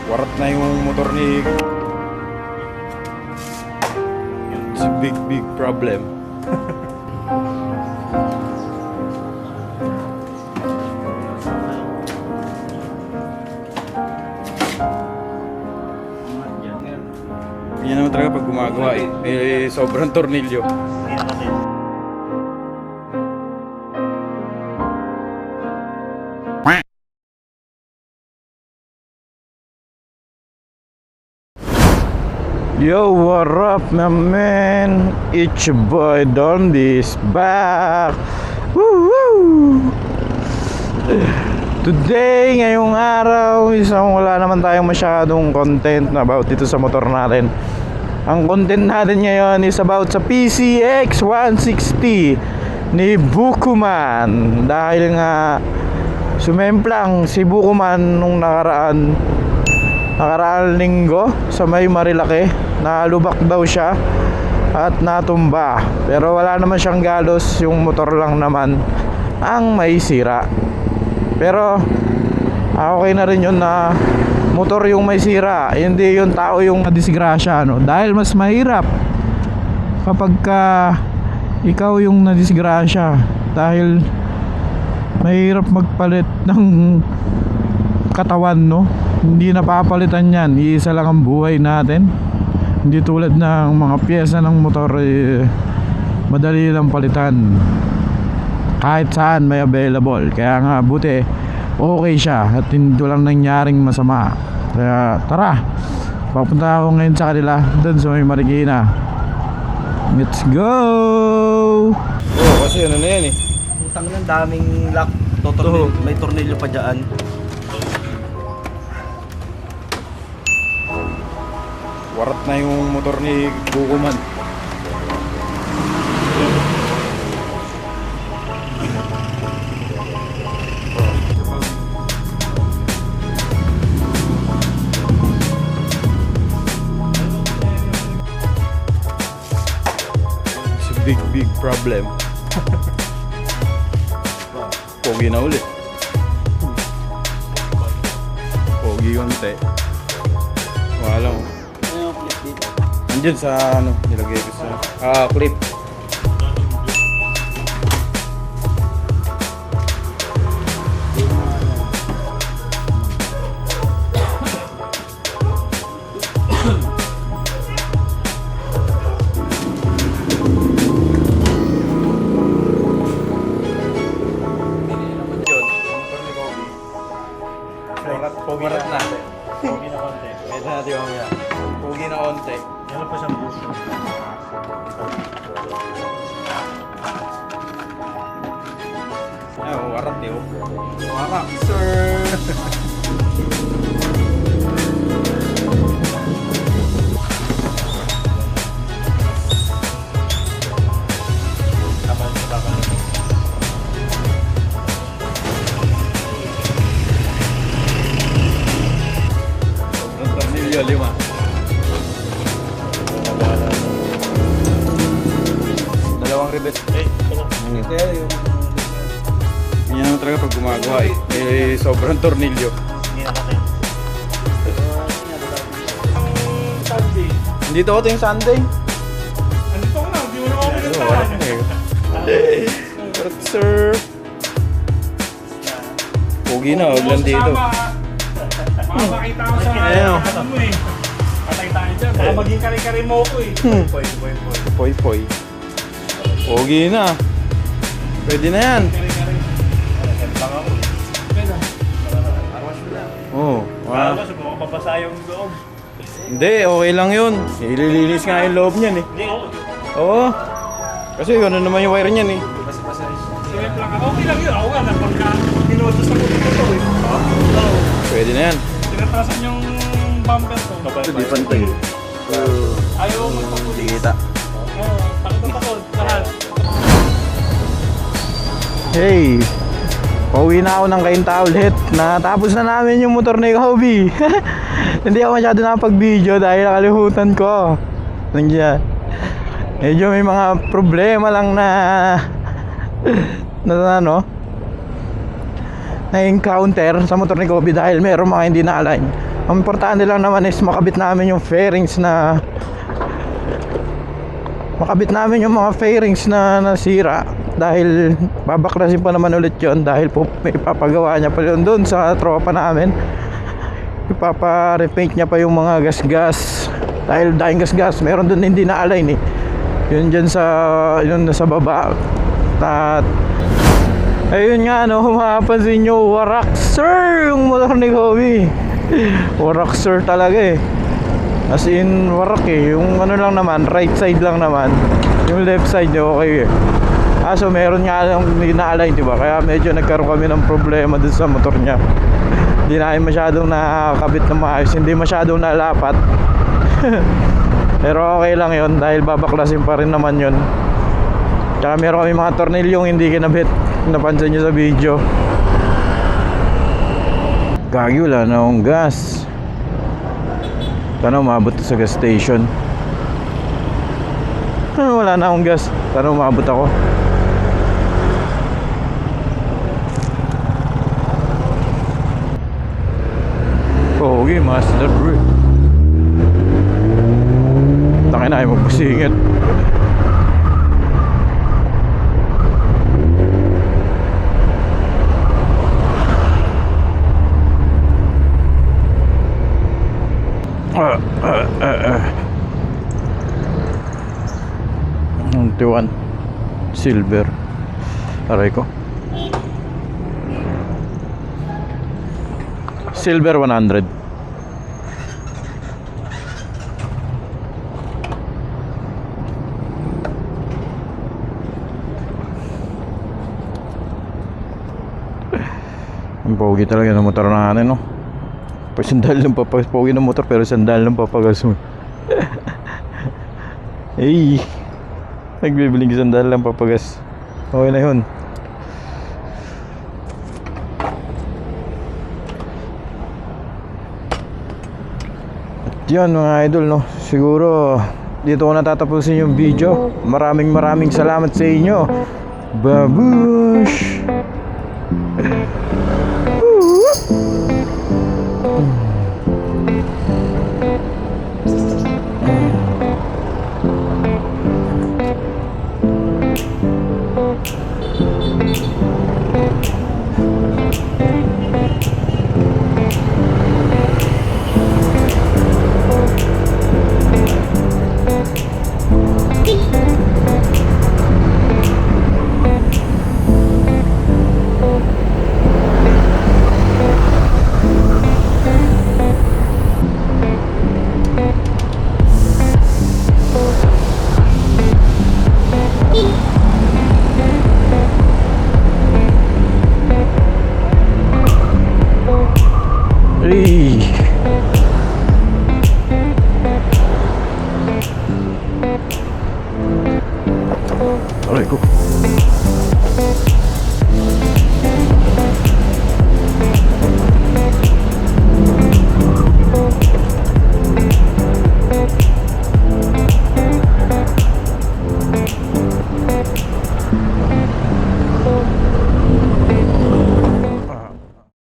Warat na yung motor ni... It's a big problem. Yan naman talaga pag gumagawa eh. Sobrang tornilyo. Yo, what up, my man? It's your boy Dondi's back. Woo! Today, ngayong araw, wala naman tayong masyadong content about dito sa motor natin. Ang content natin ngayon is about sa PCX 160 ni Bukuman. Dahil nga sumemplang si Bukuman nung nakaraang linggo sa may Marilake. Nalubak daw siya at natumba, pero wala naman siyang galos, yung motor lang naman ang may sira. Pero okay na rin yun na motor yung may sira, hindi yung tao yung nadisgrasya, no? Dahil mas mahirap kapag ikaw yung nadisgrasya, dahil mahirap magpalit ng katawan, no? Hindi napapalitan yan, iisa lang ang buhay natin. Hindi tulad ng mga piyesa ng motor, madali lang palitan kahit saan may available. Kaya nga buti okay siya at hindi lang nangyaring masama. Kaya tara, papunta ako ngayon sa kanila doon sa may Marikina. Let's go! Kasi ano na yan eh, Utang ng daming lock, may tornilyo pa dyan. warat na yung motor ni Bukuman. It's a big problem. Pogi na ulit. Pogi konti. Wala mo. Andiyan sa ano, nilagay ko sa clip. Warat na. Pogi na konti. Medyo natin mamaya. Pogi na konti. Meron pa siyang puso. Ay, warat eh. Warat, sir. Tornilyo 5. Dalawang rivet. Yan naman talaga pag gumagawa eh. Sobrang tornilyo. Hindi to yung Sunday. Andito ko na, hindi mo na ako Warat eh. Warat, sir. Pogi na, huwag lang dito. Makakita ko sa Ayan, oh. ano mo eh. Patay tayo dyan, baka maging kare-kare mo ko eh. Poy. Pogi na. Pwede na yan. Kare-kare. Lang ako. Pwede. Arwas mo lang. Oo. Baka kasi baka mabasa yung loob. Hindi, okay lang yun. Ililinis nga yung loob niyan eh. Hindi, Oo. Kasi ano naman yung wire niyan eh. Basta-basta rin. sinip lang ako. Okay lang yun. Ako nga, pagka pinutos ako dito eh. Oo. Pwede na yan. Tinatrasan yung bumper ko. Hindi pantay. Ayaw magpapulis. Kita. Oo, takot lahat. Hey, pauwi na ako ng Kainta ulit. Natapos na namin yung motor ni Kobe. Hindi ako masyado nakapag-video dahil nakalimutan ko. Nandiyan. Medyo may mga problema lang na na-encounter sa motor ni Kobe dahil meron mga hindi na-align. Ang importante lang naman is makabit namin yung fairings na mga fairings na nasira, dahil babaklasin pa naman ulit yon, dahil po may papagawa niya pa yun doon sa tropa namin. Ipapa-repaint niya pa yung mga gas-gas, dahil dahil gas-gas meron doon hindi na-align eh, yun dyan sa yun nasa baba. At ayun nga, no, mapapansin nyo, warak sir yung motor ni Kobe. Warak sir talaga eh, as in warak eh. Yung ano lang naman, right side lang naman, yung left side nyo okay eh. So meron nga hindi na-align, diba? Kaya medyo nagkaroon kami ng problema dun sa motor niya. Hindi namin masyadong nakakabit na maayos, hindi masyadong nalapat. Pero okay lang yon, dahil babaklasin pa rin naman yon. Tsaka meron kami mga tornilyong hindi kinabit, napansin nyo sa video. Gagi, wala na akong gas. Sana umabot sa gas station. Wala na akong gas, sana umabot ako. Okay, master bro. Takin na, ay magpusingit. Tuwan silver, aray ko, silver 100. Ang pogi talaga ng motor natin, no? Sandal lang pogi ng motor, pero sandal lang papagas mo. Hey, nagbibiling sandal lang papagas. Okay na yun. At yun mga idol, no, siguro dito ko natatapusin yung video. Maraming salamat sa inyo. Babush. Aray ko.